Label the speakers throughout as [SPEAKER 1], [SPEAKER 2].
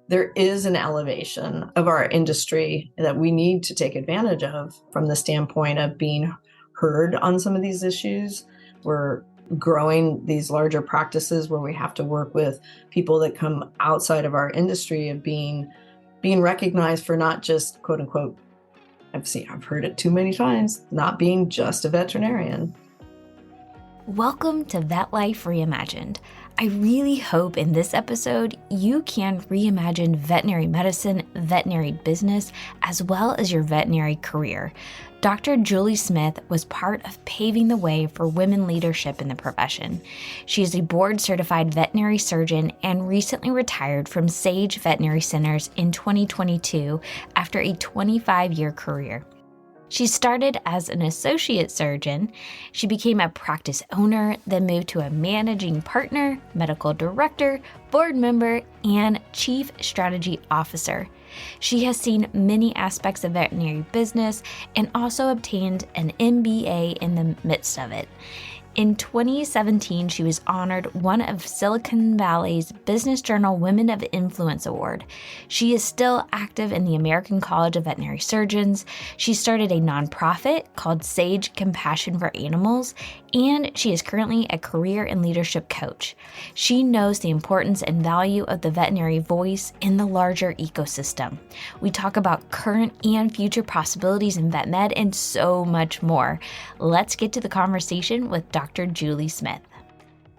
[SPEAKER 1] there is an elevation of our industry that we need to take advantage of from the standpoint of being heard on some of these issues. We're growing these larger practices where we have to work with people that come outside of our industry of being recognized for not just quote unquote, I've heard it too many times, not being just a veterinarian.
[SPEAKER 2] Welcome to Vet Life Reimagined. I really hope in this episode you can reimagine veterinary medicine, veterinary business, as well as your veterinary career. Dr. Julie Smith was part of paving the way for women leadership in the profession. She is a board-certified veterinary surgeon and recently retired from SAGE Veterinary Centers in 2022 after a 25-year career. She started as an associate surgeon. She became a practice owner, then moved to a managing partner, medical director, board member, and chief strategy officer. She has seen many aspects of veterinary business and also obtained an MBA in the midst of it. In 2017, she was honored one of Silicon Valley's Business Journal Women of Influence Award. She is still active in the American College of Veterinary Surgeons. She started a nonprofit called SAGE Compassion for Animals, and she is currently a career and leadership coach. She knows the importance and value of the veterinary voice in the larger ecosystem. We talk about current and future possibilities in vet med and so much more. Let's get to the conversation with Dr. Julie Smith.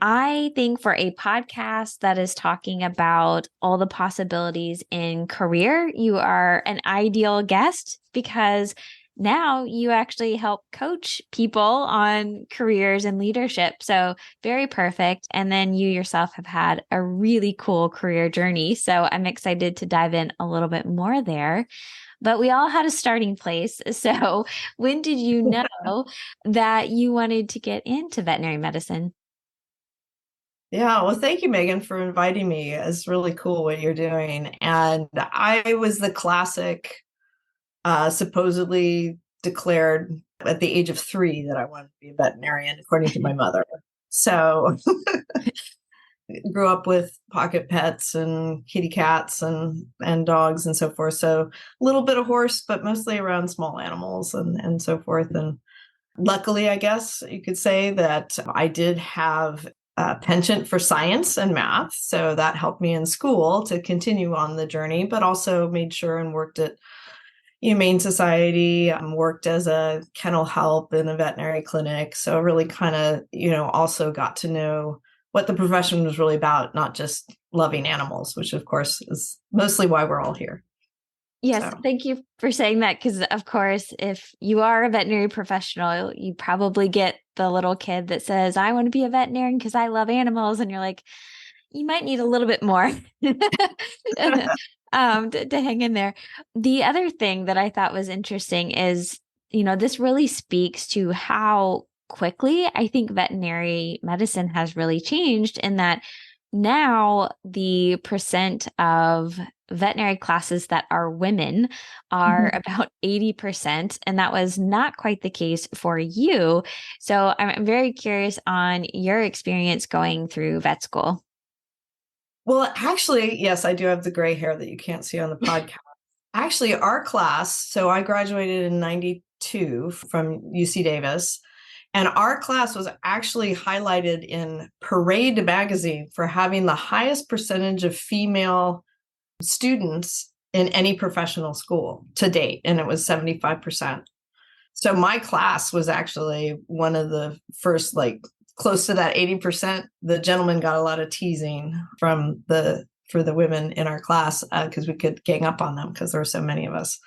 [SPEAKER 2] I think for a podcast that is talking about all the possibilities in career, you are an ideal guest because now you actually help coach people on careers and leadership. So very perfect. And then you yourself have had a really cool career journey. So I'm excited to dive in a little bit more there. But we all had a starting place. So when did you know that you wanted to get into veterinary medicine?
[SPEAKER 1] Yeah, well, thank you, Megan, for inviting me. It's really cool what you're doing. And I was the classic, supposedly declared at the age of 3 that I wanted to be a veterinarian, according to my mother. So grew up with pocket pets and kitty cats and dogs and so forth. So a little bit of horse, but mostly around small animals and so forth. And luckily, I guess you could say that I did have a penchant for science and math. So that helped me in school to continue on the journey, but also made sure and worked at Humane Society, worked as a kennel help in a veterinary clinic. So really kind of, also got to know what the profession was really about, not just loving animals, which of course is mostly why we're all here.
[SPEAKER 2] Yes,
[SPEAKER 1] So.
[SPEAKER 2] Thank you for saying that. Because of course, if you are a veterinary professional, you probably get the little kid that says, I want to be a veterinarian because I love animals. And you're like, you might need a little bit more to hang in there. The other thing that I thought was interesting is, this really speaks to how quickly I think veterinary medicine has really changed in that now the percent of veterinary classes that are women are about 80%, and that was not quite the case for you. So I'm very curious on your experience going through vet school.
[SPEAKER 1] Well, actually, yes, I do have the gray hair that you can't see on the podcast. Actually, our class, so I graduated in 92 from UC Davis, and our class was actually highlighted in Parade magazine for having the highest percentage of female students in any professional school to date, and it was 75%. So my class was actually one of the first, close to that 80%. The gentlemen got a lot of teasing for the women in our class because we could gang up on them because there were so many of us.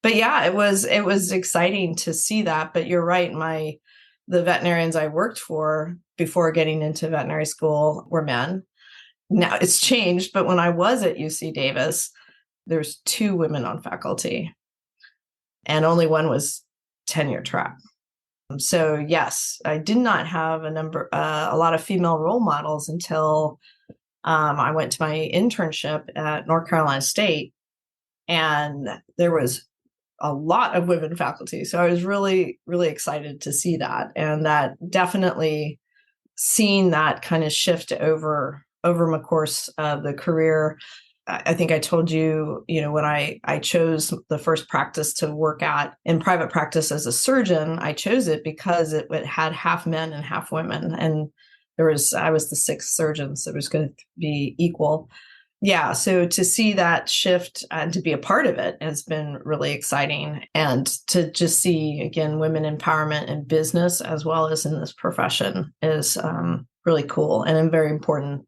[SPEAKER 1] But yeah, it was exciting to see that. But you're right, the veterinarians I worked for before getting into veterinary school were men. Now it's changed, but when I was at UC Davis, there's 2 women on faculty, and only one was tenure track. So yes, I did not have a lot of female role models until I went to my internship at North Carolina State, and there was a lot of women faculty. So I was really, really excited to see that, and that definitely seeing that kind of shift over my course of the career. I think I told you, when I chose the first practice to work at in private practice as a surgeon, I chose it because it had half men and half women. And I was the sixth surgeon, so it was going to be equal. Yeah. So to see that shift and to be a part of it has been really exciting. And to just see, again, women empowerment in business as well as in this profession is really cool and a very important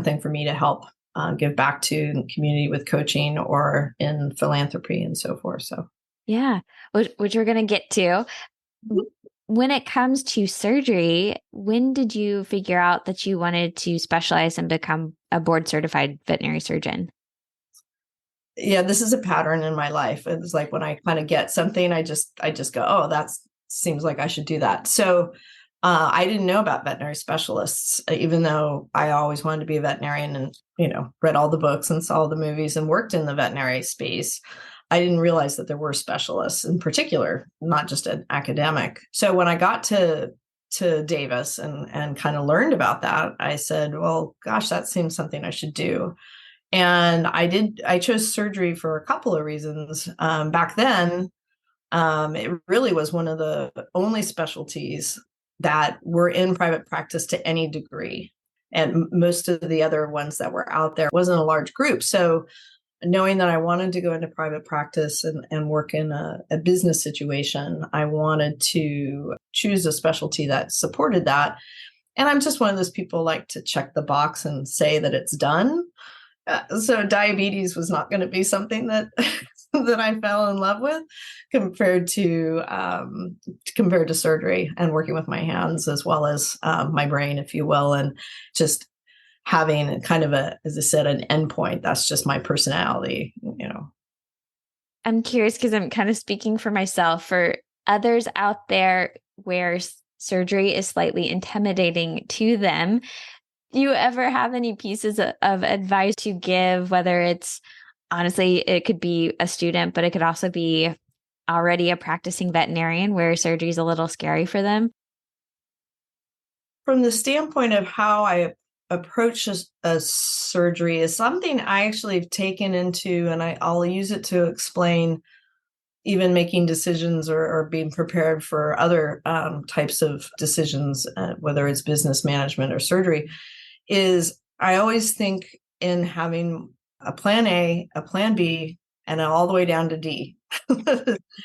[SPEAKER 1] thing for me to help give back to the community with coaching or in philanthropy and so forth. So,
[SPEAKER 2] yeah, which we're going to get to. When it comes to surgery, when did you figure out that you wanted to specialize and become a board certified veterinary surgeon?
[SPEAKER 1] Yeah, this is a pattern in my life. It's like when I kind of get something, I just go, oh, that seems like I should do that. So I didn't know about veterinary specialists, even though I always wanted to be a veterinarian and, read all the books and saw the movies and worked in the veterinary space. I didn't realize that there were specialists in particular, not just an academic. So when I got to Davis and kind of learned about that, I said, well, gosh, that seems something I should do. And I chose surgery for a couple of reasons. Back then, it really was one of the only specialties that were in private practice to any degree. And most of the other ones that were out there wasn't a large group. So knowing that I wanted to go into private practice and work in a business situation, I wanted to choose a specialty that supported that. And I'm just one of those people like to check the box and say that it's done. So diabetes was not going to be something that that I fell in love with compared to surgery and working with my hands as well as my brain, if you will, and just having kind of as I said, an endpoint. That's just my personality,
[SPEAKER 2] I'm curious because I'm kind of speaking for myself. For others out there where surgery is slightly intimidating to them, do you ever have any pieces of advice to give, whether it's honestly, it could be a student, but it could also be already a practicing veterinarian where surgery is a little scary for them?
[SPEAKER 1] From the standpoint of how I approach a surgery is something I actually have taken into, and I'll use it to explain even making decisions or being prepared for other types of decisions, whether it's business management or surgery, is I always think in having a plan A, a plan B, and all the way down to D,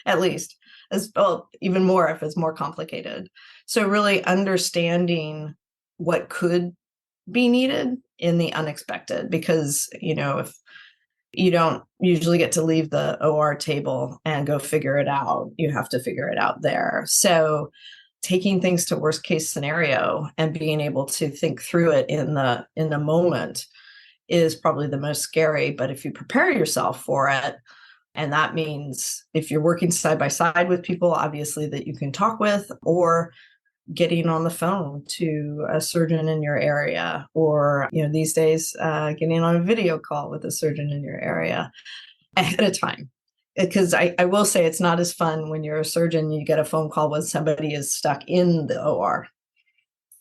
[SPEAKER 1] at least, as well, even more if it's more complicated. So really understanding what could be needed in the unexpected, because, if you don't usually get to leave the OR table and go figure it out, you have to figure it out there. So taking things to worst case scenario and being able to think through it in the moment is probably the most scary. But if you prepare yourself for it, and that means if you're working side by side with people, obviously, that you can talk with, or getting on the phone to a surgeon in your area, or, these days, getting on a video call with a surgeon in your area ahead of time. Because I will say it's not as fun when you're a surgeon, you get a phone call when somebody is stuck in the OR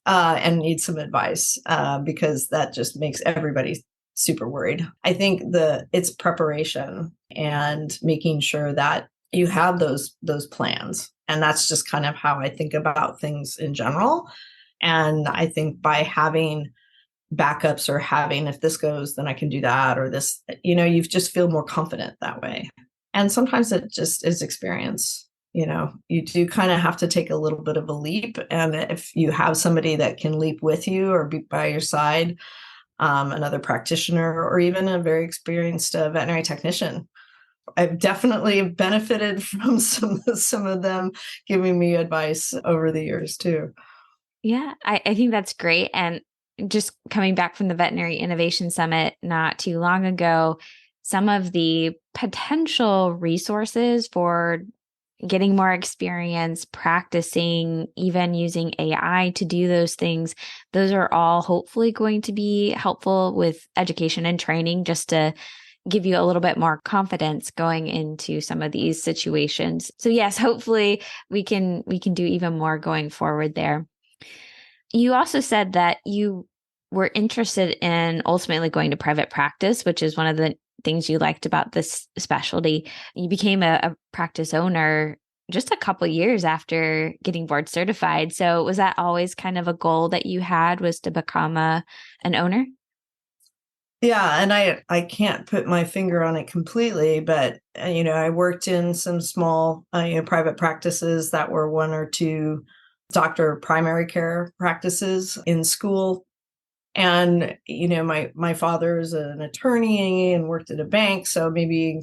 [SPEAKER 1] and needs some advice, because that just makes everybody super worried. I think it's preparation and making sure that you have those plans. And that's just kind of how I think about things in general. And I think by having backups or having, if this goes, then I can do that, or this, you just feel more confident that way. And sometimes it just is experience. You do kind of have to take a little bit of a leap. And if you have somebody that can leap with you or be by your side, another practitioner, or even a very experienced veterinary technician, I've definitely benefited from some of them giving me advice over the years too.
[SPEAKER 2] Yeah, I think that's great. And just coming back from the Veterinary Innovation Summit not too long ago, some of the potential resources for getting more experience, practicing, even using AI to do those things, those are all hopefully going to be helpful with education and training, just to give you a little bit more confidence going into some of these situations. So yes, hopefully we can do even more going forward there. You also said that you were interested in ultimately going to private practice, which is one of the things you liked about this specialty. You became a practice owner just a couple years after getting board certified. So was that always kind of a goal that you had, was to become an owner?
[SPEAKER 1] Yeah, and I can't put my finger on it completely, but I worked in some small private practices that were one or two doctor primary care practices in school. And my father is an attorney and worked at a bank, so maybe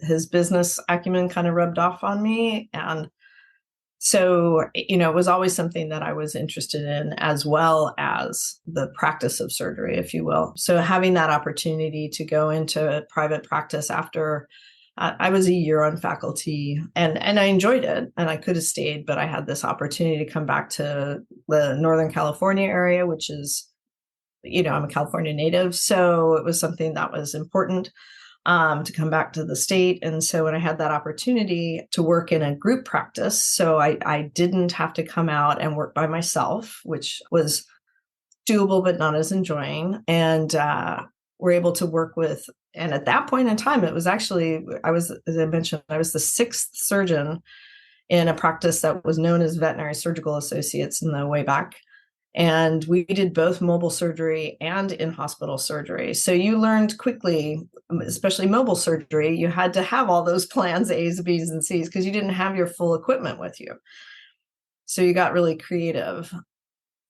[SPEAKER 1] his business acumen kind of rubbed off on me. And so, it was always something that I was interested in, as well as the practice of surgery, if you will. So having that opportunity to go into private practice after I was a year on faculty, and I enjoyed it, and I could have stayed, but I had this opportunity to come back to the Northern California area, which is, I'm a California native. So it was something that was important to come back to the state. And so when I had that opportunity to work in a group practice, so I didn't have to come out and work by myself, which was doable, but not as enjoying. And we're able to work with, and at that point in time, it was actually, as I mentioned, I was the sixth surgeon in a practice that was known as Veterinary Surgical Associates in the way back. And we did both mobile surgery and in-hospital surgery. So you learned quickly, especially mobile surgery, you had to have all those plans, A's, B's, and C's, because you didn't have your full equipment with you. So you got really creative.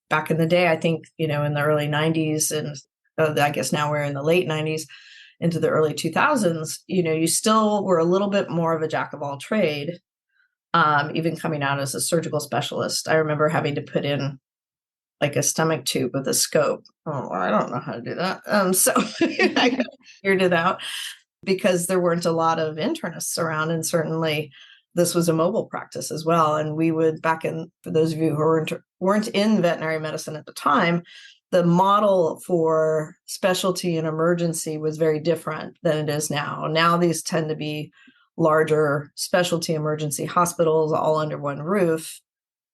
[SPEAKER 1] Back in the day, I think, in the early 90s, and I guess now we're in the late 90s into the early 2000s, you still were a little bit more of a jack of all trade, even coming out as a surgical specialist. I remember having to put in like a stomach tube with a scope. Oh, I don't know how to do that. So I figured it out because there weren't a lot of internists around. And certainly this was a mobile practice as well. And we would, for those of you who weren't in veterinary medicine at the time, the model for specialty and emergency was very different than it is now. Now these tend to be larger specialty emergency hospitals all under one roof.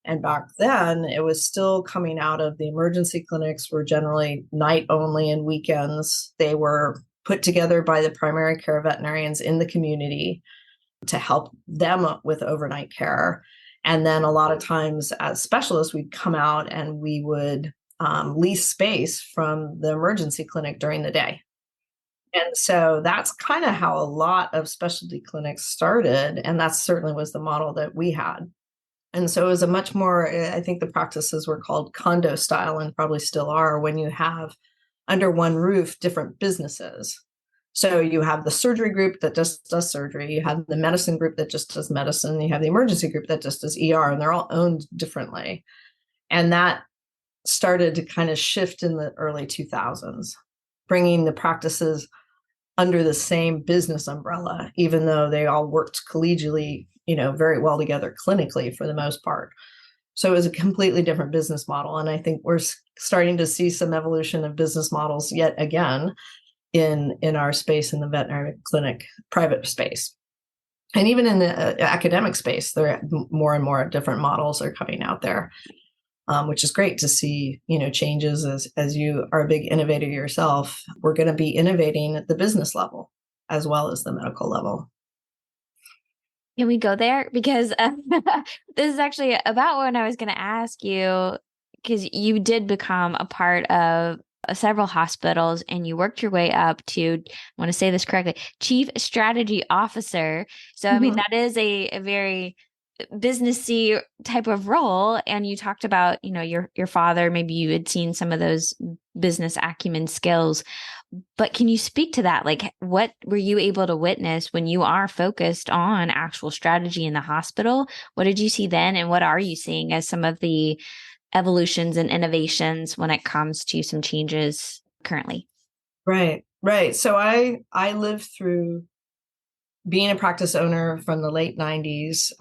[SPEAKER 1] And back then, it was still coming out of the emergency clinics were generally night only and weekends. They were put together by the primary care veterinarians in the community to help them with overnight care. And then a lot of times as specialists, we'd come out and we would lease space from the emergency clinic during the day. And so that's kind of how a lot of specialty clinics started. And that certainly was the model that we had. And so it was a much more, I think the practices were called condo style and probably still are, when you have under one roof different businesses. So you have the surgery group that just does surgery. You have the medicine group that just does medicine. You have the emergency group that just does ER, and they're all owned differently. And that started to kind of shift in the early 2000s, bringing the practices under the same business umbrella, even though they all worked collegially, very well together clinically for the most part. So it was a completely different business model. And I think we're starting to see some evolution of business models yet again in our space, in the veterinary clinic, private space. And even in the academic space, there are more and more different models are coming out there, which is great to see, changes as you are a big innovator yourself. We're going to be innovating at the business level as well as the medical level.
[SPEAKER 2] Can we go there? Because this is actually about what I was going to ask you, because you did become a part of several hospitals and you worked your way up to, I want to say this correctly, Chief Strategy Officer. So, I mean, that is a very businessy type of role. And you talked about, your father, maybe you had seen some of those business acumen skills. But can you speak to that? Like, what were you able to witness when you are focused on actual strategy in the hospital? What did you see then? And what are you seeing as some of the evolutions and innovations when it comes to some changes currently?
[SPEAKER 1] Right. So I lived through being a practice owner from the late 90s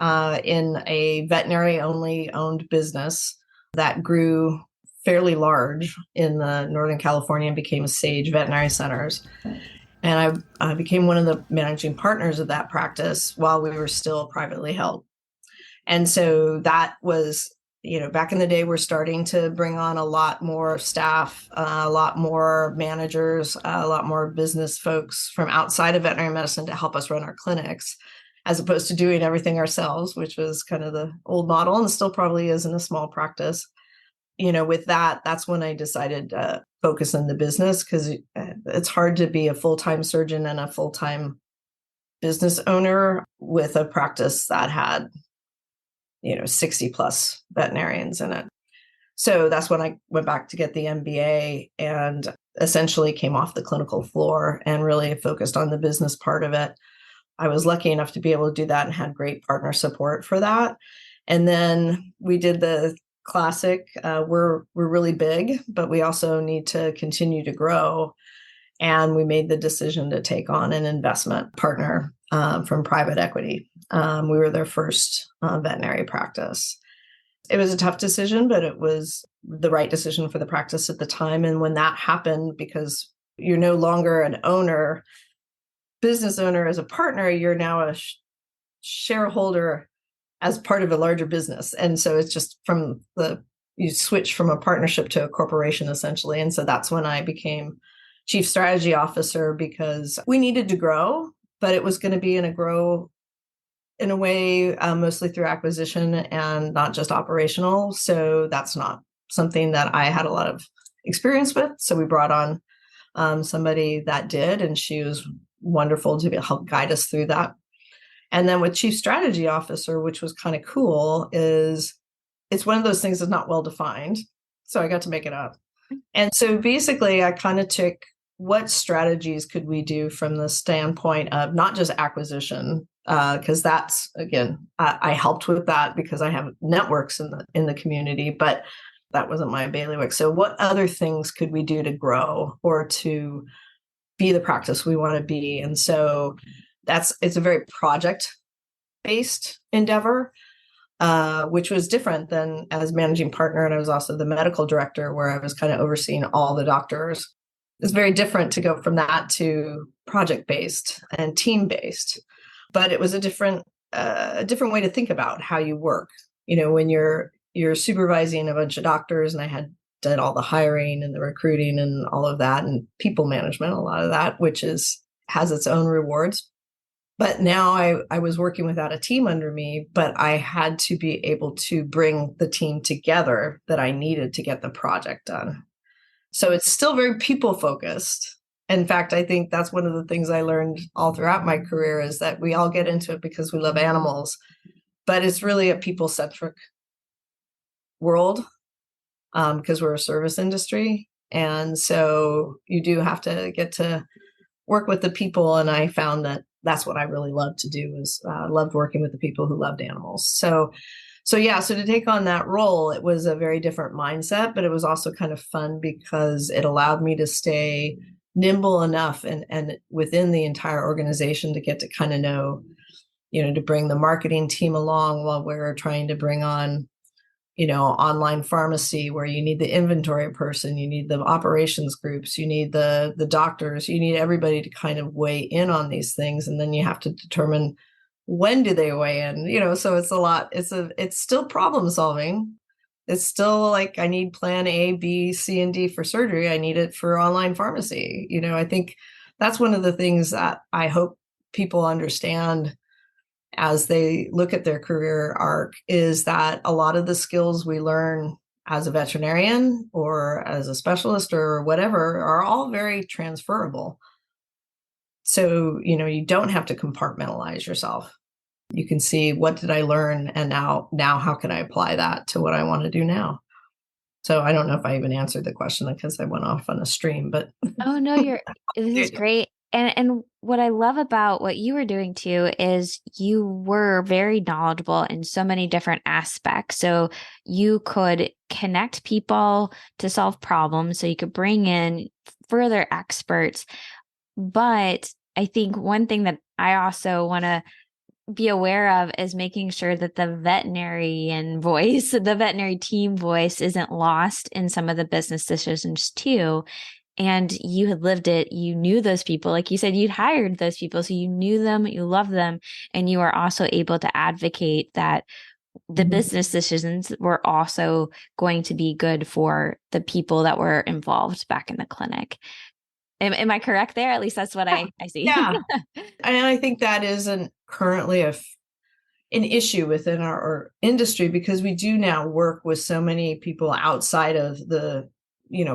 [SPEAKER 1] in a veterinary only owned business that grew fairly large in the Northern California and became SAGE Veterinary Centers. And I became one of the managing partners of that practice while we were still privately held. And so that was, back in the day, we're starting to bring on a lot more staff, a lot more managers, a lot more business folks from outside of veterinary medicine to help us run our clinics, as opposed to doing everything ourselves, which was kind of the old model and still probably is in a small practice. With that's when I decided to focus on the business, because it's hard to be a full-time surgeon and a full-time business owner with a practice that had 60 plus veterinarians in it. So that's when I went back to get the MBA and essentially came off the clinical floor and really focused on the business part of it. I was lucky enough to be able to do that and had great partner support for that. And then we did the classic, we're really big, but we also need to continue to grow. And we made the decision to take on an investment partner from private equity. We were their first veterinary practice. It was a tough decision, but it was the right decision for the practice at the time. And when that happened, because you're no longer an business owner as a partner, you're now a shareholder as part of a larger business. And so it's just you switch from a partnership to a corporation, essentially. And so that's when I became chief strategy officer, because we needed to grow, but it was going to be grow in a way mostly through acquisition and not just operational. So that's not something that I had a lot of experience with. So we brought on somebody that did, and she was wonderful to help guide us through that. And then with chief strategy officer, which was kind of cool, is it's one of those things that's not well defined. So I got to make it up. And so basically I kind of took what strategies could we do from the standpoint of not just acquisition, because that's, again, I helped with that because I have networks in the community, but that wasn't my bailiwick. So what other things could we do to grow or to be the practice we want to be? And so it's a very project-based endeavor, which was different than as managing partner. And I was also the medical director, where I was kind of overseeing all the doctors. It's very different to go from that to project-based and team-based, but it was a different way to think about how you work. When you're supervising a bunch of doctors, and I did all the hiring and the recruiting and all of that, and people management, a lot of that, which has its own rewards. But now I was working without a team under me, but I had to be able to bring the team together that I needed to get the project done. So it's still very people focused. In fact, I think that's one of the things I learned all throughout my career, is that we all get into it because we love animals, but it's really a people-centric world, because we're a service industry. And so you do have to get to work with the people. And I found that that's what I really loved to do, is loved working with the people who loved animals. So to take on that role, it was a very different mindset, but it was also kind of fun because it allowed me to stay nimble enough and within the entire organization to get to kind of know, to bring the marketing team along while we're trying to bring on, online pharmacy, where you need the inventory person, you need the operations groups, you need the doctors, you need everybody to kind of weigh in on these things. And then you have to determine, when do they weigh in? So it's a lot. It's still problem solving. It's still like, I need plan A, B, C, and D for surgery. I need it for online pharmacy. I think that's one of the things that I hope people understand as they look at their career arc, is that a lot of the skills we learn as a veterinarian or as a specialist or whatever are all very transferable. So, you don't have to compartmentalize yourself. You can see, what did I learn? And now how can I apply that to what I want to do now? So I don't know if I even answered the question, because I went off on a stream, but.
[SPEAKER 2] Oh, no, this is great. And what I love about what you were doing too is you were very knowledgeable in so many different aspects. So you could connect people to solve problems. So you could bring in further experts. But I think one thing that I also want to be aware of is making sure that the veterinary team voice isn't lost in some of the business decisions too. And you had lived it, you knew those people, like you said, you'd hired those people. So you knew them, you loved them, and you are also able to advocate that the business decisions were also going to be good for the people that were involved back in the clinic. Am I correct there? At least that's what I see.
[SPEAKER 1] Yeah. And I think that isn't currently an issue within our industry, because we do now work with so many people outside of the,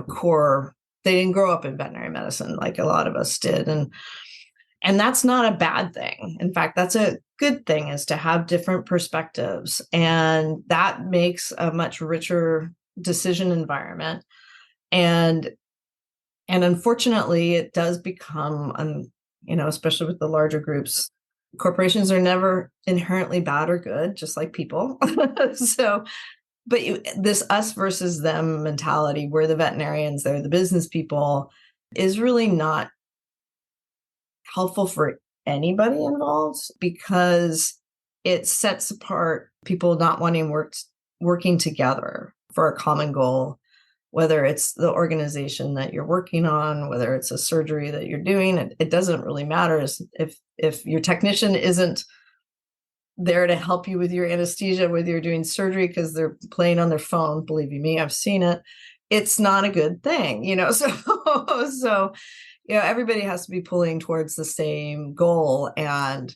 [SPEAKER 1] core. They didn't grow up in veterinary medicine like a lot of us did. And that's not a bad thing. In fact, that's a good thing, is to have different perspectives. And that makes a much richer decision environment. And unfortunately, it does become, especially with the larger groups, corporations are never inherently bad or good, just like people. So, but this us versus them mentality, where the veterinarians, they're the business people, is really not helpful for anybody involved, because it sets apart people not wanting working together for a common goal, whether it's the organization that you're working on, whether it's a surgery that you're doing. It doesn't really matter if your technician isn't there to help you with your anesthesia, whether you're doing surgery because they're playing on their phone. Believe you me, I've seen it. It's not a good thing, so everybody has to be pulling towards the same goal, and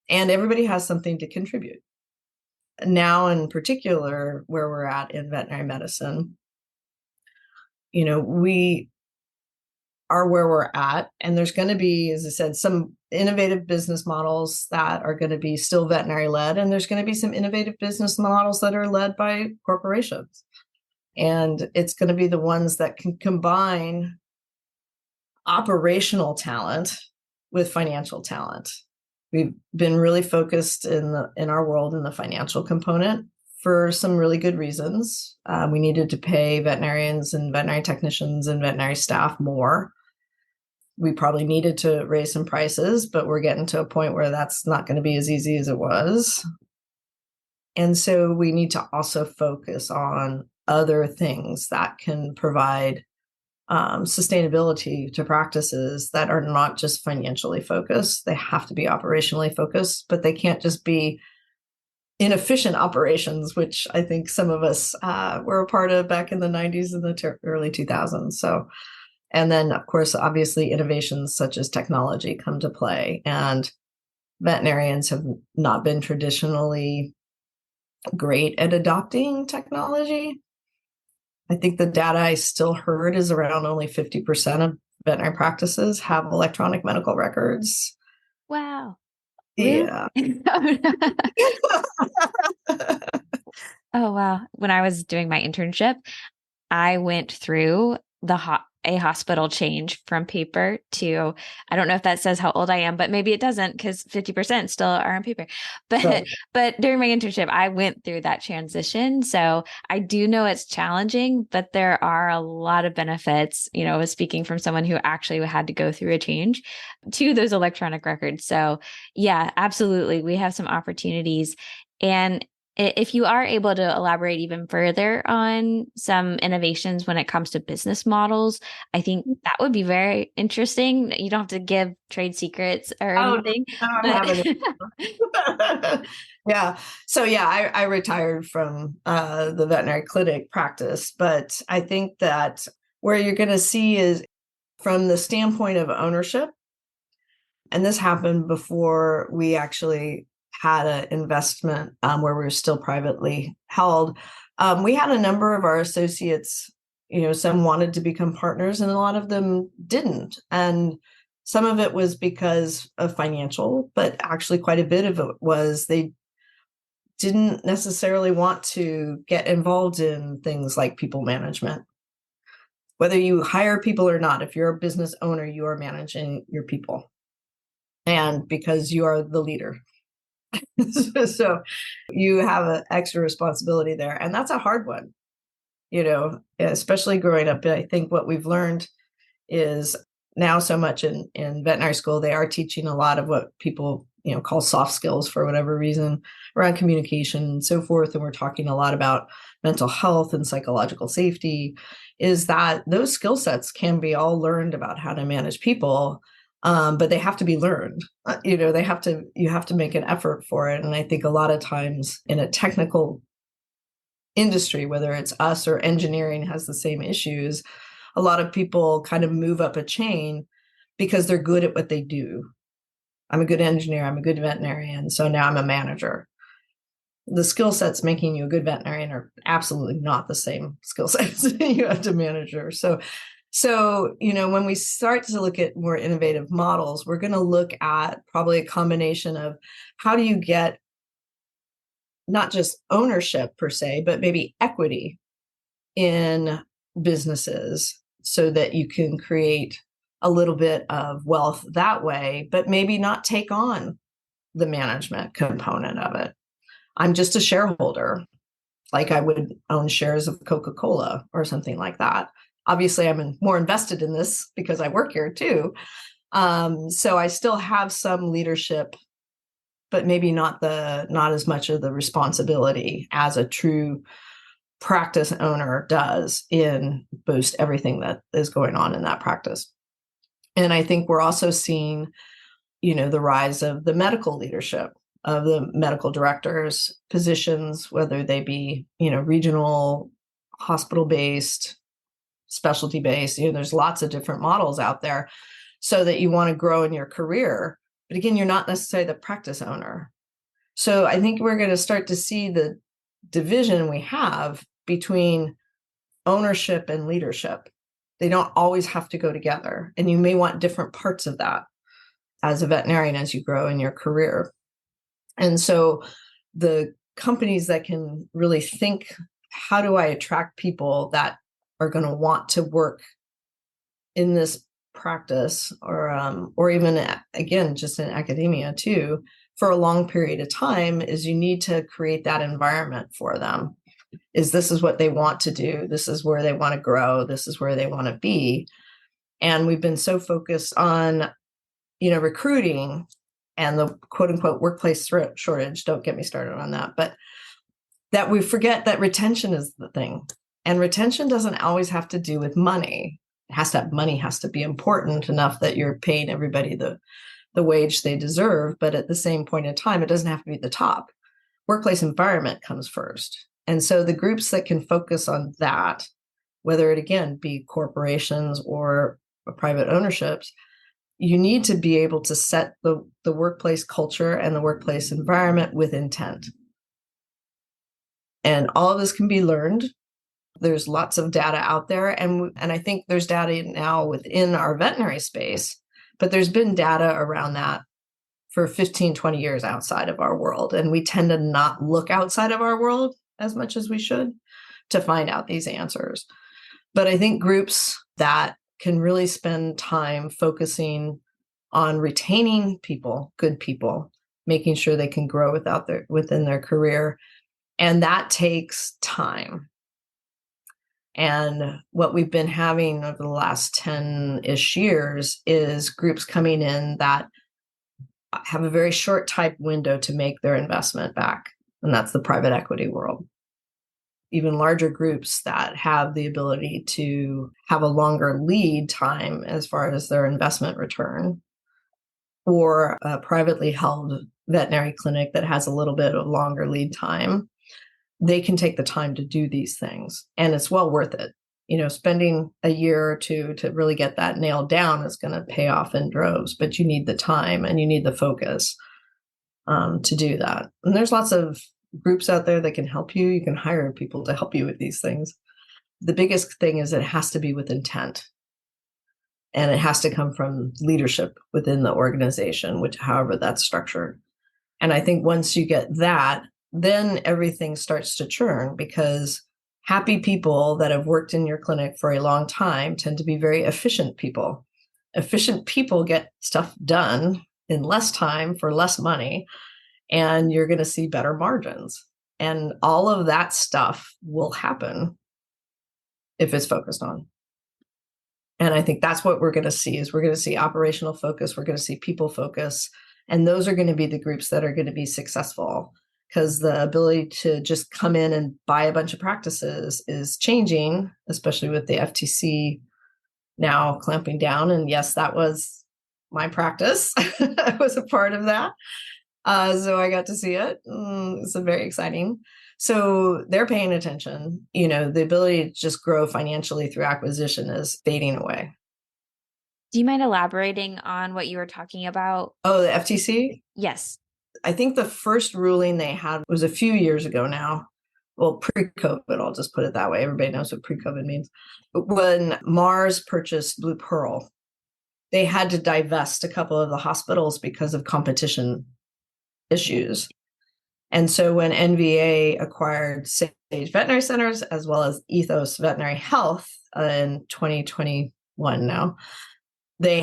[SPEAKER 1] everybody has something to contribute. Now, in particular, where we're at in veterinary medicine, we are where we're at, and there's going to be, as I said, some innovative business models that are going to be still veterinary led, and there's going to be some innovative business models that are led by corporations. And it's going to be the ones that can combine operational talent with financial talent. We've been really focused in our world in the financial component for some really good reasons. We needed to pay veterinarians and veterinary technicians and veterinary staff more. We probably needed to raise some prices, but we're getting to a point where that's not going to be as easy as it was. And so we need to also focus on other things that can provide sustainability to practices that are not just financially focused. They have to be operationally focused, but they can't just be inefficient operations, which I think some of us were a part of back in the 90s and the early 2000s. So, and then, of course, obviously, innovations such as technology come to play. And veterinarians have not been traditionally great at adopting technology. I think the data I still heard is around only 50% of veterinary practices have electronic medical records.
[SPEAKER 2] Wow.
[SPEAKER 1] Yeah.
[SPEAKER 2] Oh, wow. When I was doing my internship, I went through a hospital change from paper to, I don't know if that says how old I am, but maybe it doesn't, because 50% still are on paper. But
[SPEAKER 1] Right.
[SPEAKER 2] but during my internship, I went through that transition. So I do know it's challenging, but there are a lot of benefits, speaking from someone who actually had to go through a change to those electronic records. So yeah, absolutely. We have some opportunities. And if you are able to elaborate even further on some innovations when it comes to business models, I think that would be very interesting. You don't have to give trade secrets or anything.
[SPEAKER 1] No, yeah. So yeah, I retired from the veterinary clinic practice, but I think that where you're going to see is from the standpoint of ownership, and this happened before we actually had an investment where we were still privately held. We had a number of our associates, some wanted to become partners and a lot of them didn't. And some of it was because of financial, but actually quite a bit of it was they didn't necessarily want to get involved in things like people management. Whether you hire people or not, if you're a business owner, you are managing your people. And because you are the leader. So you have an extra responsibility there. And that's a hard one, especially growing up. I think what we've learned is now so much in veterinary school, they are teaching a lot of what people, call soft skills for whatever reason around communication and so forth. And we're talking a lot about mental health and psychological safety, is that those skill sets can be all learned about how to manage people. But they have to be learned. You have to make an effort for it. And I think a lot of times in a technical industry, whether it's us or engineering has the same issues, a lot of people kind of move up a chain because they're good at what they do. I'm a good engineer, I'm a good veterinarian, so now I'm a manager. The skill sets making you a good veterinarian are absolutely not the same skill sets you have to manager. So, when we start to look at more innovative models, we're going to look at probably a combination of how do you get not just ownership per se, but maybe equity in businesses so that you can create a little bit of wealth that way, but maybe not take on the management component of it. I'm just a shareholder, like I would own shares of Coca-Cola or something like that. Obviously, I'm more invested in this because I work here too. So I still have some leadership, but maybe not as much of the responsibility as a true practice owner does in most everything that is going on in that practice. And I think we're also seeing, the rise of the medical leadership, of the medical directors positions, whether they be, regional, hospital-based, specialty-based, there's lots of different models out there so that you want to grow in your career. But again, you're not necessarily the practice owner. So I think we're going to start to see the division we have between ownership and leadership. They don't always have to go together. And you may want different parts of that as a veterinarian as you grow in your career. And so the companies that can really think, how do I attract people that are going to want to work in this practice or even, again, just in academia too, for a long period of time, is you need to create that environment for them. This is what they want to do. This is where they want to grow. This is where they want to be. And we've been so focused on, recruiting and the quote unquote workplace shortage. Don't get me started on that, but that we forget that retention is the thing. And retention doesn't always have to do with money. Money has to be important enough that you're paying everybody the wage they deserve. But at the same point in time, it doesn't have to be the top. Workplace environment comes first. And so the groups that can focus on that, whether it again be corporations or private ownerships, you need to be able to set the workplace culture and the workplace environment with intent. And all of this can be learned. There's lots of data out there. And I think there's data now within our veterinary space, but there's been data around that for 15, 20 years outside of our world. And we tend to not look outside of our world as much as we should to find out these answers. But I think groups that can really spend time focusing on retaining people, good people, making sure they can grow within their career. And that takes time. And what we've been having over the last 10-ish years is groups coming in that have a very short type window to make their investment back. And that's the private equity world. Even larger groups that have the ability to have a longer lead time as far as their investment return, or a privately held veterinary clinic that has a little bit of longer lead time, they can take the time to do these things. And it's well worth it. Spending a year or two to really get that nailed down is going to pay off in droves, but you need the time and you need the focus to do that. And there's lots of groups out there that can help you. You can hire people to help you with these things. The biggest thing is it has to be with intent. And it has to come from leadership within the organization, however that's structured. And I think once you get that, then everything starts to churn, because happy people that have worked in your clinic for a long time tend to be very efficient people. Efficient people get stuff done in less time for less money, and you're going to see better margins. And all of that stuff will happen if it's focused on. And I think that's what we're going to see we're going to see operational focus. We're going to see people focus. And those are going to be the groups that are going to be successful, because the ability to just come in and buy a bunch of practices is changing, especially with the FTC now clamping down. And yes, that was my practice. I was a part of that. So I got to see it. It's very exciting. So they're paying attention. The ability to just grow financially through acquisition is fading away.
[SPEAKER 2] Do you mind elaborating on what you were talking about?
[SPEAKER 1] Oh, the FTC?
[SPEAKER 2] Yes.
[SPEAKER 1] I think the first ruling they had was a few years ago now. Well, pre-COVID, I'll just put it that way. Everybody knows what pre-COVID means. But when Mars purchased Blue Pearl, they had to divest a couple of the hospitals because of competition issues. And so when NVA acquired SAGE Veterinary Centers as well as Ethos Veterinary Health in 2021 now, they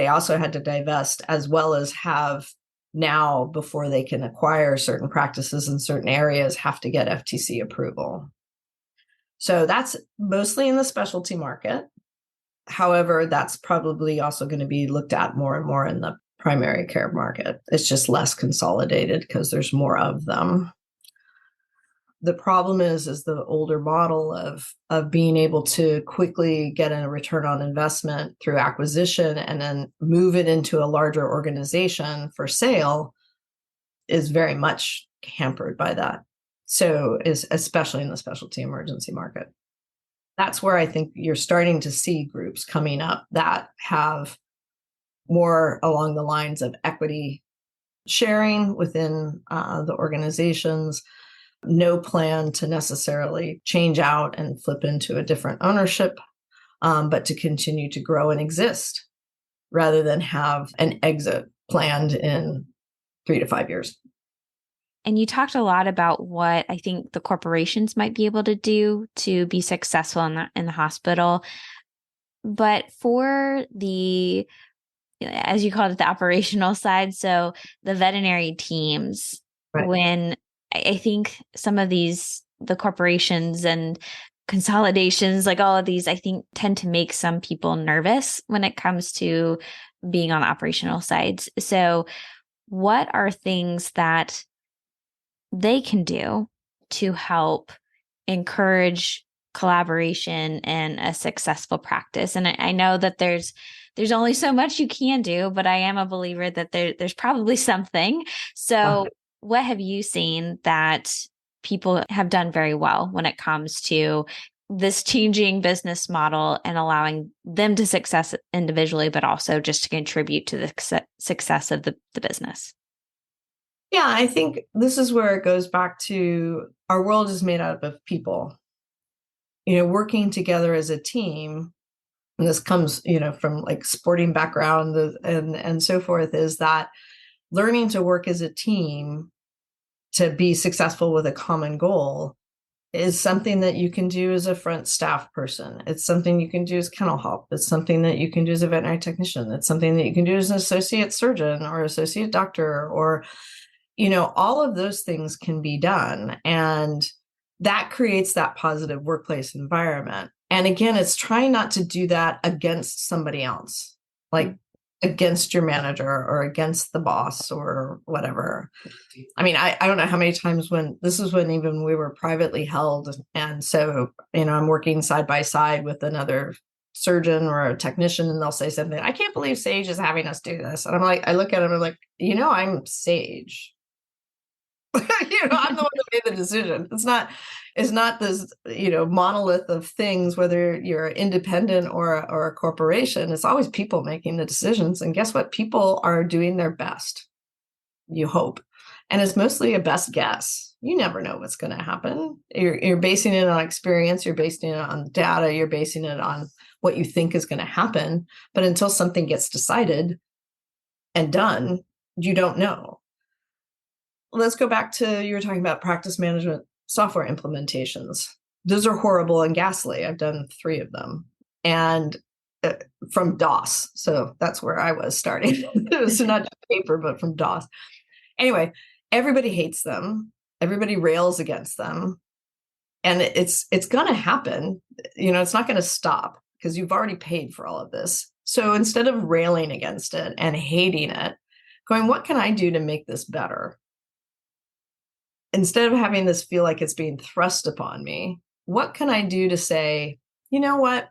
[SPEAKER 1] also had to divest as well as have now, before they can acquire certain practices in certain areas, have to get FTC approval. So that's mostly in the specialty market. However, that's probably also going to be looked at more and more in the primary care market. It's just less consolidated because there's more of them. The problem is the older model of being able to quickly get a return on investment through acquisition and then move it into a larger organization for sale is very much hampered by that. So is especially in the specialty emergency market. That's where I think you're starting to see groups coming up that have more along the lines of equity sharing within the organizations, no plan to necessarily change out and flip into a different ownership, but to continue to grow and exist rather than have an exit planned in 3 to 5 years.
[SPEAKER 2] And you talked a lot about what I think the corporations might be able to do to be successful in the hospital. But for the, as you called it, the operational side, so the veterinary teams, right. When I think some of the corporations and consolidations, like all of these, I think tend to make some people nervous when it comes to being on the operational sides. So what are things that they can do to help encourage collaboration and a successful practice? And I know that there's only so much you can do, but I am a believer that there's probably something. So what have you seen that people have done very well when it comes to this changing business model and allowing them to success individually, but also just to contribute to the success of the business?
[SPEAKER 1] Yeah, I think this is where it goes back to our world is made up of people, working together as a team. And this comes, from like sporting background and so forth, is that learning to work as a team to be successful with a common goal is something that you can do as a front staff person. It's something you can do as kennel help. It's something that you can do as a veterinary technician. It's something that you can do as an associate surgeon or associate doctor, or, all of those things can be done. And that creates that positive workplace environment. And again, it's trying not to do that against somebody else, like against your manager or against the boss or whatever. I mean, I don't know how many times when even we were privately held. And so, I'm working side by side with another surgeon or a technician, and they'll say something, I can't believe SAGE is having us do this. And I'm like, I look at them and I'm like, I'm SAGE. I'm the one that made the decision. It's not this, monolith of things, whether you're independent or a corporation. It's always people making the decisions. And guess what? People are doing their best, you hope. And it's mostly a best guess. You never know what's going to happen. You're basing it on experience. You're basing it on data. You're basing it on what you think is going to happen. But until something gets decided and done, you don't know. Let's go back to, you were talking about practice management software implementations. Those are horrible and ghastly. I've done 3 of them, and from DOS. So that's where I was starting. So not just paper, but from DOS. Anyway, everybody hates them. Everybody rails against them. And it's going to happen. It's not going to stop because you've already paid for all of this. So instead of railing against it and hating it, going, what can I do to make this better? Instead of having this feel like it's being thrust upon me, what can I do to say, you know what?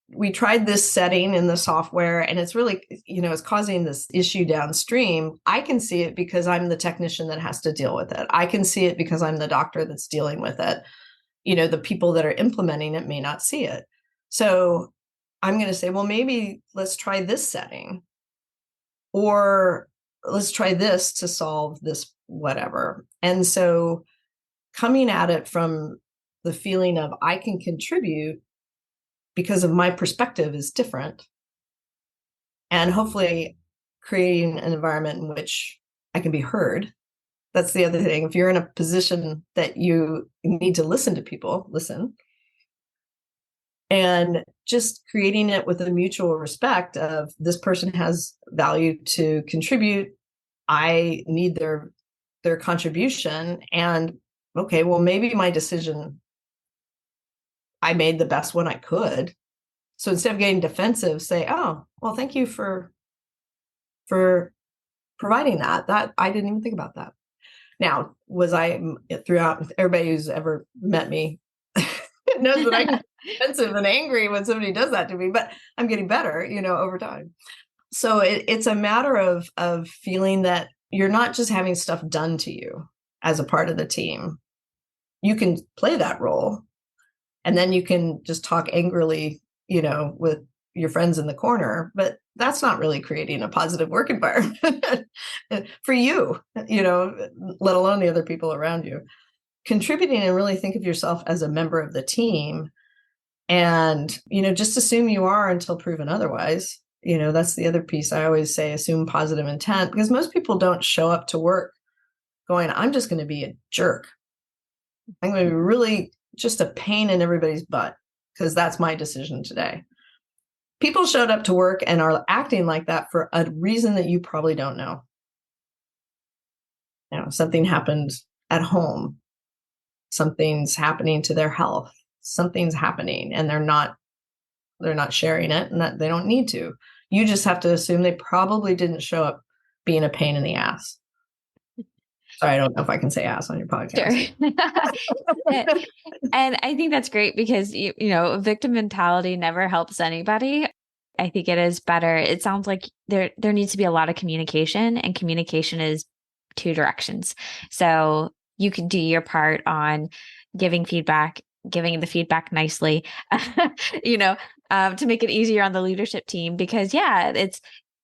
[SPEAKER 1] we tried this setting in the software and it's really, it's causing this issue downstream. I can see it because I'm the technician that has to deal with it. I can see it because I'm the doctor that's dealing with it. The people that are implementing it may not see it. So I'm going to say, well, maybe let's try this setting, or let's try this to solve this, whatever. And so coming at it from the feeling of I can contribute because of my perspective is different. And hopefully creating an environment in which I can be heard. That's the other thing. If you're in a position that you need to listen to people, listen. And just creating it with a mutual respect of this person has value to contribute. I need their contribution. And okay, well, maybe my decision, I made the best one I could. So instead of getting defensive, say, oh, well, thank you for providing that I didn't even think about that. Now, was I throughout, everybody who's ever met me knows that I get defensive and angry when somebody does that to me, but I'm getting better, over time. So it's a matter of feeling that you're not just having stuff done to you as a part of the team. You can play that role, and then you can just talk angrily, with your friends in the corner, but that's not really creating a positive work environment for you, let alone the other people around you. Contributing and really think of yourself as a member of the team, and, just assume you are until proven otherwise. That's the other piece. I always say, assume positive intent, because most people don't show up to work going, I'm just going to be a jerk. I'm going to be really just a pain in everybody's butt because that's my decision today. People showed up to work and are acting like that for a reason that you probably don't know. Something happened at home. Something's happening to their health. Something's happening and they're not sharing it, and that they don't need to. You just have to assume they probably didn't show up being a pain in the ass. Sorry, I don't know if I can say ass on your podcast.
[SPEAKER 2] Sure. And I think that's great because, victim mentality never helps anybody. I think it is better. It sounds like there needs to be a lot of communication, and communication is two directions. So you can do your part on giving feedback, giving the feedback nicely, to make it easier on the leadership team, because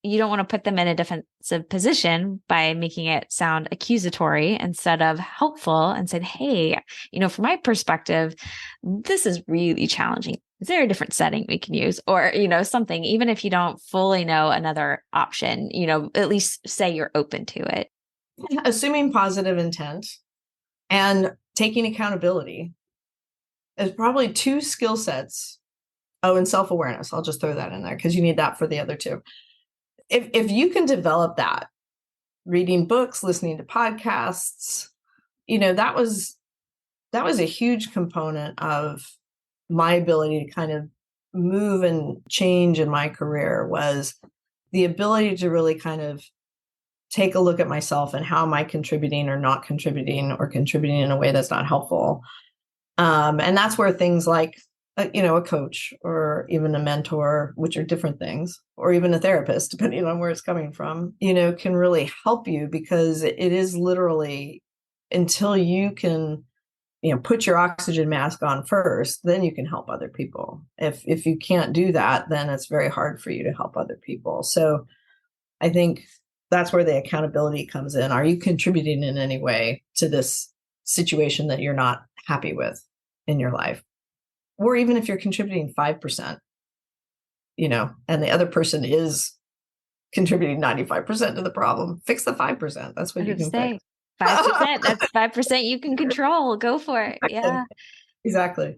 [SPEAKER 2] you don't want to put them in a defensive position by making it sound accusatory instead of helpful, and said, hey, from my perspective, this is really challenging. Is there a different setting we can use? Or, something, even if you don't fully know another option, at least say you're open to it.
[SPEAKER 1] Assuming positive intent and taking accountability is probably two skill sets. Oh, and self-awareness. I'll just throw that in there because you need that for the other two. If you can develop that, reading books, listening to podcasts, that was a huge component of my ability to kind of move and change in my career, was the ability to really kind of take a look at myself and how am I contributing or not contributing, or contributing in a way that's not helpful. And that's where things like, a coach or even a mentor, which are different things, or even a therapist, depending on where it's coming from, can really help you, because it is literally until you can, put your oxygen mask on first, then you can help other people. If you can't do that, then it's very hard for you to help other people. So I think that's where the accountability comes in. Are you contributing in any way to this situation that you're not happy with in your life? Or even if you're contributing 5%, and the other person is contributing 95% to the problem, fix the 5%. That's what you can say.
[SPEAKER 2] 5%. That's 5% you can control. Go for it. Yeah.
[SPEAKER 1] Exactly.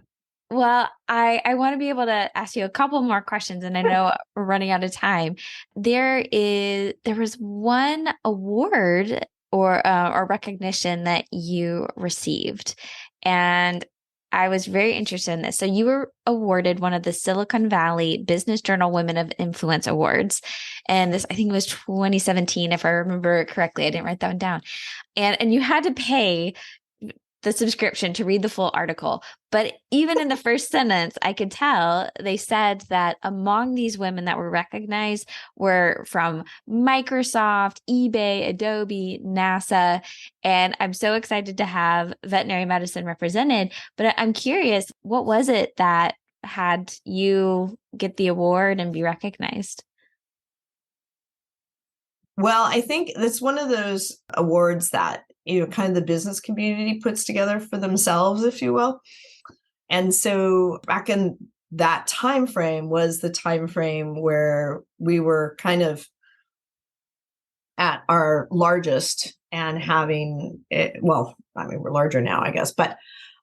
[SPEAKER 2] Well, I want to be able to ask you a couple more questions, and I know we're running out of time. There was one award or recognition that you received, and I was very interested in this. So you were awarded one of the Silicon Valley Business Journal Women of Influence Awards. And this, I think it was 2017, if I remember correctly. I didn't write that one down. And you had to pay the subscription to read the full article. But even in the first sentence, I could tell they said that among these women that were recognized were from Microsoft, eBay, Adobe, NASA. And I'm so excited to have veterinary medicine represented. But I'm curious, what was it that had you get the award and be recognized?
[SPEAKER 1] Well, I think that's one of those awards that, kind of the business community puts together for themselves, if you will. And so back in that time frame was the time frame where we were kind of at our largest and having it, well, I mean, we're larger now, I guess, but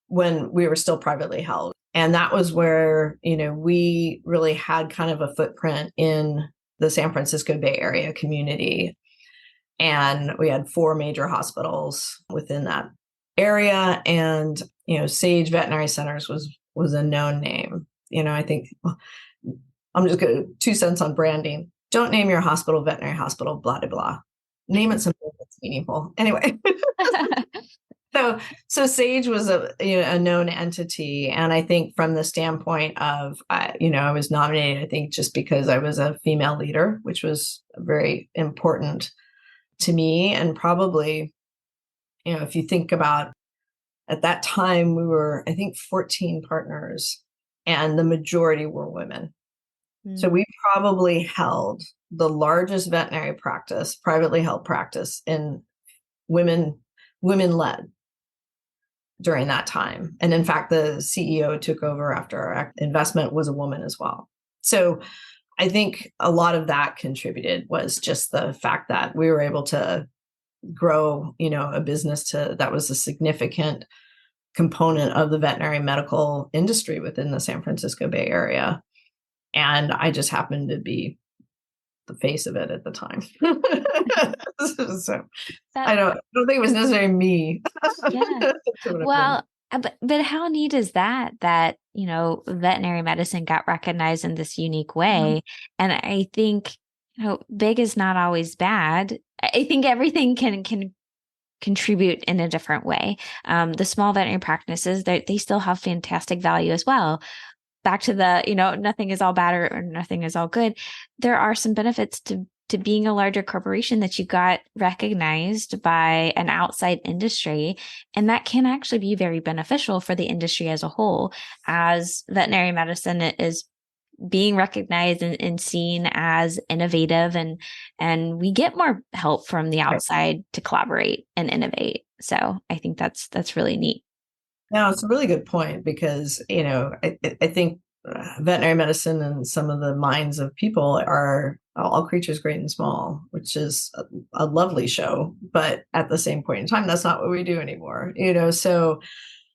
[SPEAKER 1] when we were still privately held. And that was where, we really had kind of a footprint in the San Francisco Bay Area community. And we had 4 major hospitals within that area. And, SAGE Veterinary Centers was a known name. I think I'm just going to 2 cents on branding. Don't name your hospital veterinary hospital, blah, blah, blah. Name it something that's meaningful. Anyway. So SAGE was a known entity. And I think from the standpoint of, I was nominated, I think just because I was a female leader, which was very important to me. And probably, if you think about at that time, we were, I think, 14 partners and the majority were women. So we probably held the largest veterinary practice, privately held practice in women-led during that time. And in fact, the CEO took over after our investment was a woman as well. So I think a lot of that contributed was just the fact that we were able to grow, a business that was a significant component of the veterinary medical industry within the San Francisco Bay Area. And I just happened to be the face of it at the time. So I don't think it was necessarily me.
[SPEAKER 2] Yeah. Well, but how neat is that, veterinary medicine got recognized in this unique way. And I think, big is not always bad. I think everything can contribute in a different way. The small veterinary practices, they still have fantastic value as well. Back to the, nothing is all bad or nothing is all good. There are some benefits to being a larger corporation that you got recognized by an outside industry. And that can actually be very beneficial for the industry as a whole, as veterinary medicine is being recognized and seen as innovative, and we get more help from the outside to collaborate and innovate. So I think that's really neat.
[SPEAKER 1] No, it's a really good point because, I think veterinary medicine and some of the minds of people are all creatures great and small, which is a lovely show. But at the same point in time, that's not what we do anymore, So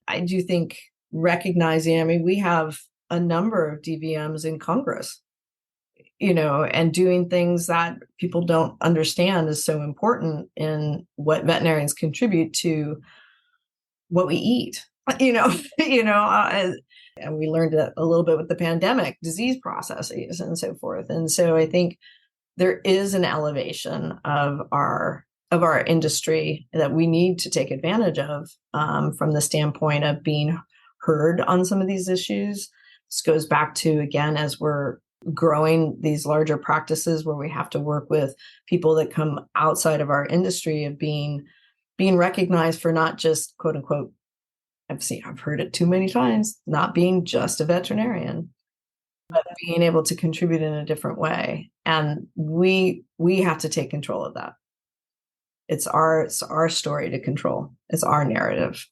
[SPEAKER 1] I do think recognizing, we have a number of DVMs in Congress, and doing things that people don't understand is so important in what veterinarians contribute to what we eat. And we learned that a little bit with the pandemic, disease processes and so forth. And so I think there is an elevation of our industry that we need to take advantage of from the standpoint of being heard on some of these issues. This goes back to, again, as we're growing these larger practices where we have to work with people that come outside of our industry of being recognized for not just quote unquote, I've heard it too many times, not being just a veterinarian, but being able to contribute in a different way. And we have to take control of that. It's our story to control. It's our narrative.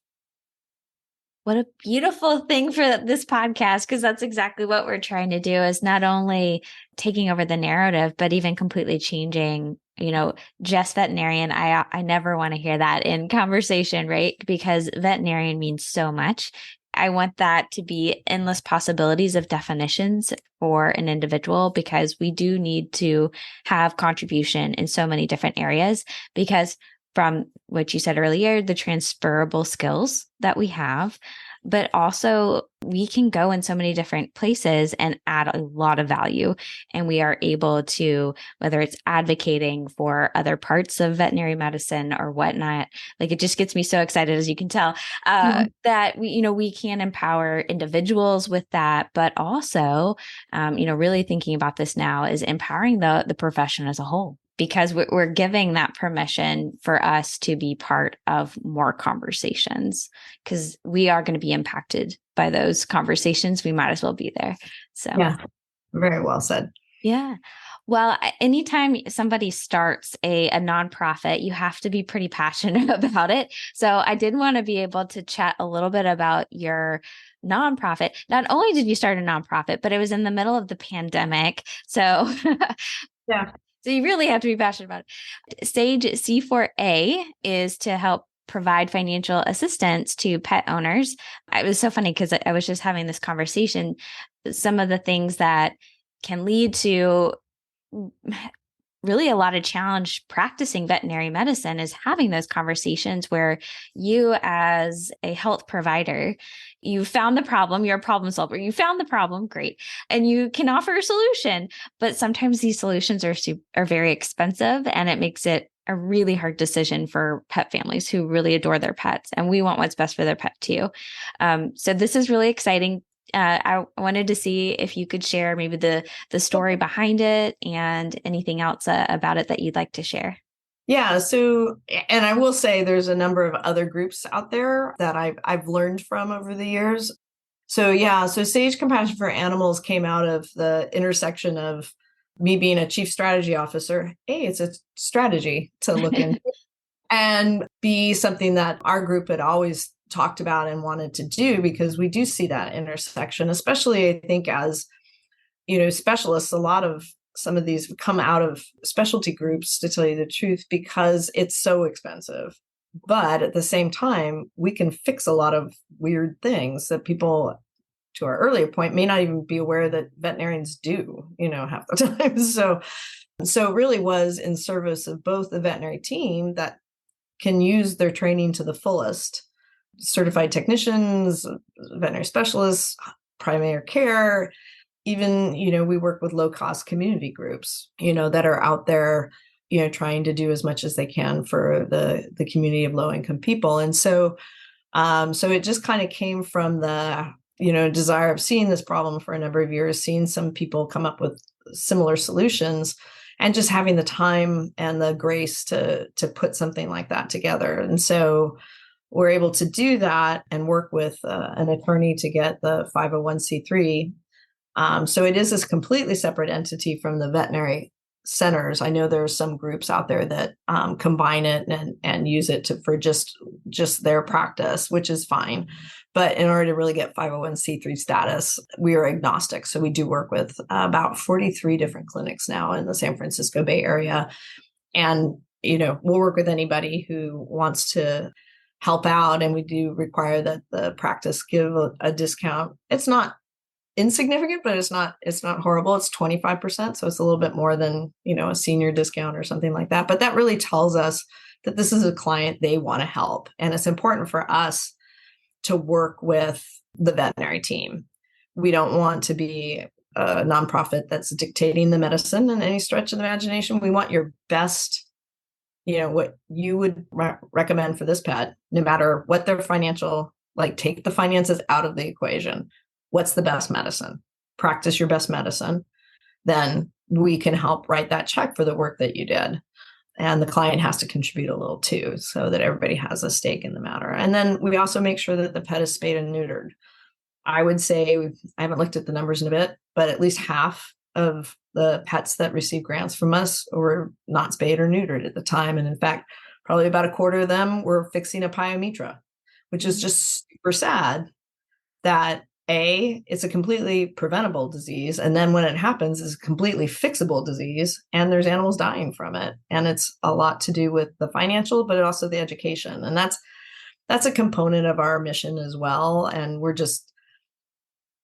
[SPEAKER 2] What a beautiful thing for this podcast, because that's exactly what we're trying to do, is not only taking over the narrative, but even completely changing, just veterinarian. I never want to hear that in conversation, right? Because veterinarian means so much. I want that to be endless possibilities of definitions for an individual, because we do need to have contribution in so many different areas, because from what you said earlier, the transferable skills that we have, but also we can go in so many different places and add a lot of value. And we are able to, whether it's advocating for other parts of veterinary medicine or whatnot, like it just gets me so excited, as you can tell, that we can empower individuals with that, but also, really thinking about this now is empowering the profession as a whole, because we're giving that permission for us to be part of more conversations, because we are going to be impacted by those conversations. We might as well be there. So,
[SPEAKER 1] yeah, very well said.
[SPEAKER 2] Yeah. Well, anytime somebody starts a nonprofit, you have to be pretty passionate about it. So I did want to be able to chat a little bit about your nonprofit. Not only did you start a nonprofit, but it was in the middle of the pandemic. So
[SPEAKER 1] Yeah.
[SPEAKER 2] So you really have to be passionate about it. SAGE C4A is to help provide financial assistance to pet owners. It was so funny because I was just having this conversation. Some of the things that can lead to really a lot of challenge practicing veterinary medicine is having those conversations where you, as a health provider, you found the problem, you're a problem solver, you found the problem, great, and you can offer a solution. But sometimes these solutions are very expensive, and it makes it a really hard decision for pet families who really adore their pets, and we want what's best for their pet too. So this is really exciting. I wanted to see if you could share maybe the story behind it and anything else about it that you'd like to share.
[SPEAKER 1] Yeah. So, and I will say there's a number of other groups out there that I've learned from over the years. So yeah, so Sage Compassion for Animals came out of the intersection of me being a chief strategy officer. A, it's a strategy to look into, and B, something that our group had always talked about and wanted to do, because we do see that intersection, especially I think as, specialists. A lot of some of these come out of specialty groups, to tell you the truth, because it's so expensive. But at the same time, we can fix a lot of weird things that people, to our earlier point, may not even be aware that veterinarians do, half the time. So it really was in service of both the veterinary team that can use their training to the fullest, certified technicians, veterinary specialists, primary care, even, we work with low cost community groups, that are out there, trying to do as much as they can for the community of low income people. And so it just kind of came from the, desire of seeing this problem for a number of years, seeing some people come up with similar solutions, and just having the time and the grace to put something like that together. And so we're able to do that and work with an attorney to get the 501c3. So it is this completely separate entity from the veterinary centers. I know there are some groups out there that combine it and use it for just their practice, which is fine. But in order to really get 501c3 status, we are agnostic. So we do work with about 43 different clinics now in the San Francisco Bay Area. And, we'll work with anybody who wants to help out. And we do require that the practice give a discount. It's not insignificant, but it's not horrible. It's 25%. So it's a little bit more than, a senior discount or something like that. But that really tells us that this is a client they want to help. And it's important for us to work with the veterinary team. We don't want to be a nonprofit that's dictating the medicine in any stretch of the imagination. We want your best, what you would recommend for this pet, no matter what their financial, take the finances out of the equation. What's the best medicine? Practice your best medicine. Then we can help write that check for the work that you did. And the client has to contribute a little too, so that everybody has a stake in the matter. And then we also make sure that the pet is spayed and neutered. I would say, I haven't looked at the numbers in a bit, but at least half of the pets that receive grants from us were not spayed or neutered at the time. And in fact, probably about a quarter of them were fixing a pyometra, which is just super sad that it's a completely preventable disease. And then when it happens, it's a completely fixable disease, and there's animals dying from it. And it's a lot to do with the financial, but also the education. And that's a component of our mission as well. And we're just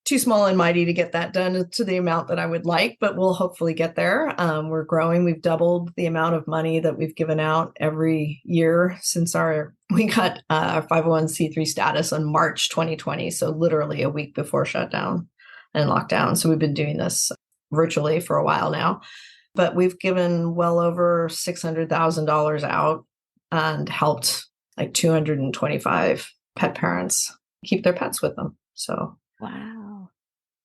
[SPEAKER 1] too small and mighty to get that done to the amount that I would like, but we'll hopefully get there. We're growing. We've doubled the amount of money that we've given out every year since we got our 501c3 status on March 2020. So literally a week before shutdown and lockdown. So we've been doing this virtually for a while now, but we've given well over $600,000 out and helped like 225 pet parents keep their pets with them. So
[SPEAKER 2] wow.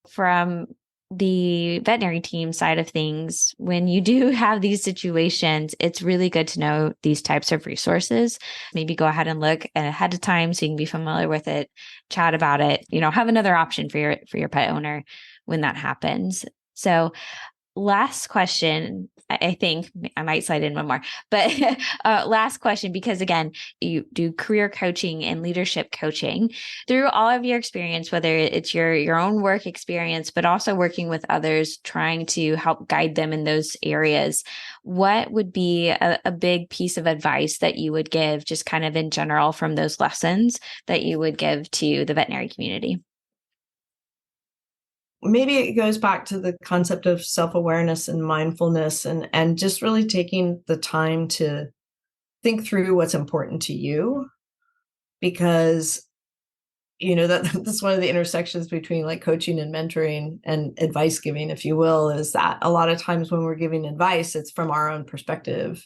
[SPEAKER 2] From the veterinary team side of things, when you do have these situations, it's really good to know these types of resources. Maybe go ahead and look ahead of time so you can be familiar with it, chat about it, have another option for your pet owner when that happens. So last question, I think I might slide in one more, but last question, because again, you do career coaching and leadership coaching through all of your experience, whether it's your own work experience, but also working with others, trying to help guide them in those areas. What would be a big piece of advice that you would give just kind of in general from those lessons that you would give to the veterinary community?
[SPEAKER 1] Maybe it goes back to the concept of self-awareness and mindfulness and just really taking the time to think through what's important to you, because that's one of the intersections between like coaching and mentoring and advice giving, if you will, is that a lot of times when we're giving advice, it's from our own perspective,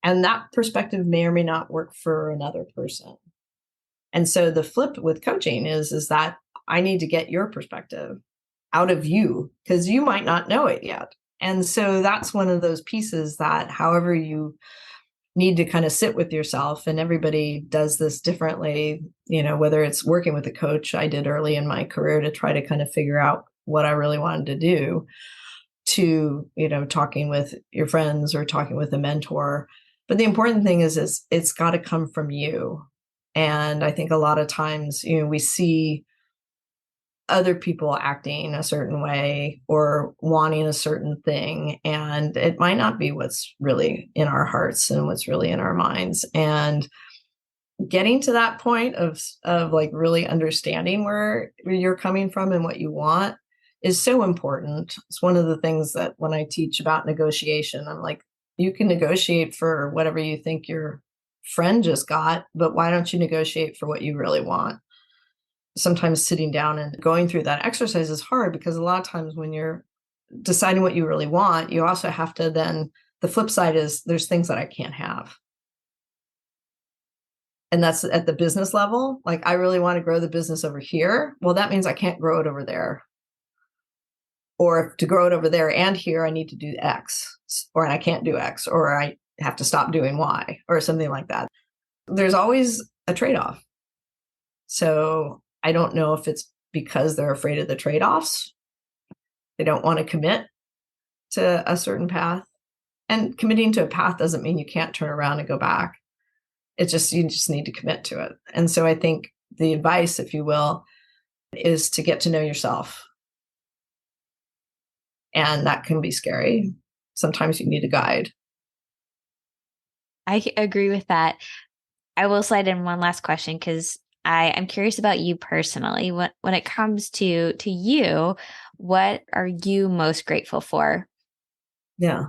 [SPEAKER 1] and that perspective may or may not work for another person. And so the flip with coaching is that I need to get your perspective out of you because you might not know it yet. And so that's one of those pieces that however you need to kind of sit with yourself, and everybody does this differently, whether it's working with a coach I did early in my career to try to kind of figure out what I really wanted to do, to, talking with your friends or talking with a mentor. But the important thing is it's got to come from you. And I think a lot of times, we see other people acting a certain way or wanting a certain thing, and it might not be what's really in our hearts and what's really in our minds. And getting to that point of like really understanding where you're coming from and what you want is so important. It's one of the things that when I teach about negotiation, I'm like, you can negotiate for whatever you think your friend just got, but why don't you negotiate for what you really want? Sometimes sitting down and going through that exercise is hard, because a lot of times when you're deciding what you really want, you also have to then, the flip side is there's things that I can't have. And that's at the business level. Like, I really want to grow the business over here. Well, that means I can't grow it over there. Or to grow it over there and here, I need to do X, or I can't do X, or I have to stop doing Y, or something like that. There's always a trade-off. So I don't know if it's because they're afraid of the trade-offs. They don't want to commit to a certain path. And committing to a path doesn't mean you can't turn around and go back. You just need to commit to it. And so I think the advice, if you will, is to get to know yourself. And that can be scary. Sometimes you need a guide.
[SPEAKER 2] I agree with that. I will slide in one last question because I'm curious about you personally. When it comes to you, what are you most grateful for?
[SPEAKER 1] Yeah,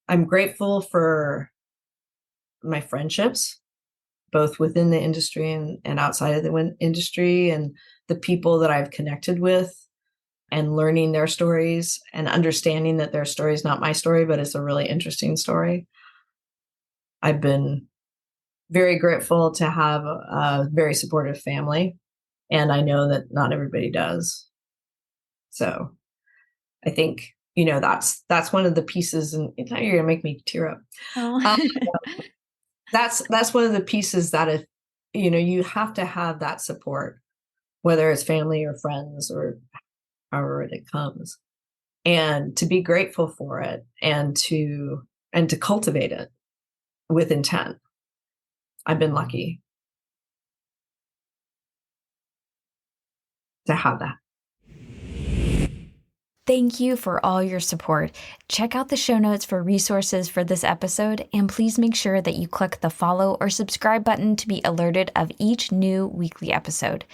[SPEAKER 1] I'm grateful for my friendships, both within the industry and outside of the industry, and the people that I've connected with, and learning their stories and understanding that their story is not my story, but it's a really interesting story. I've been very grateful to have a very supportive family, and I know that not everybody does. So I think, that's one of the pieces, and you're going to make me tear up.
[SPEAKER 2] Oh.
[SPEAKER 1] That's one of the pieces that if, you have to have that support, whether it's family or friends or however it comes, and to be grateful for it and to cultivate it with intent. I've been lucky to have that.
[SPEAKER 2] Thank you for all your support. Check out the show notes for resources for this episode, and please make sure that you click the follow or subscribe button to be alerted of each new weekly episode.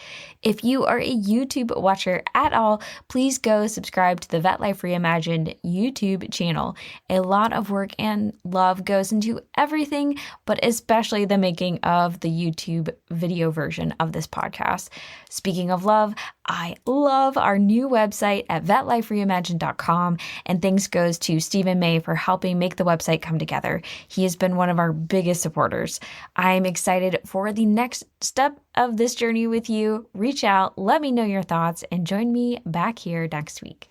[SPEAKER 2] If you are a YouTube watcher at all, please go subscribe to the Vet Life Reimagined YouTube channel. A lot of work and love goes into everything, but especially the making of the YouTube video version of this podcast. Speaking of love, I love our new website at vetlifereimagined.com, and thanks goes to Stephen May for helping make the website come together. He has been one of our biggest supporters. I'm excited for the next step of this journey with you. Reach out, let me know your thoughts, and join me back here next week.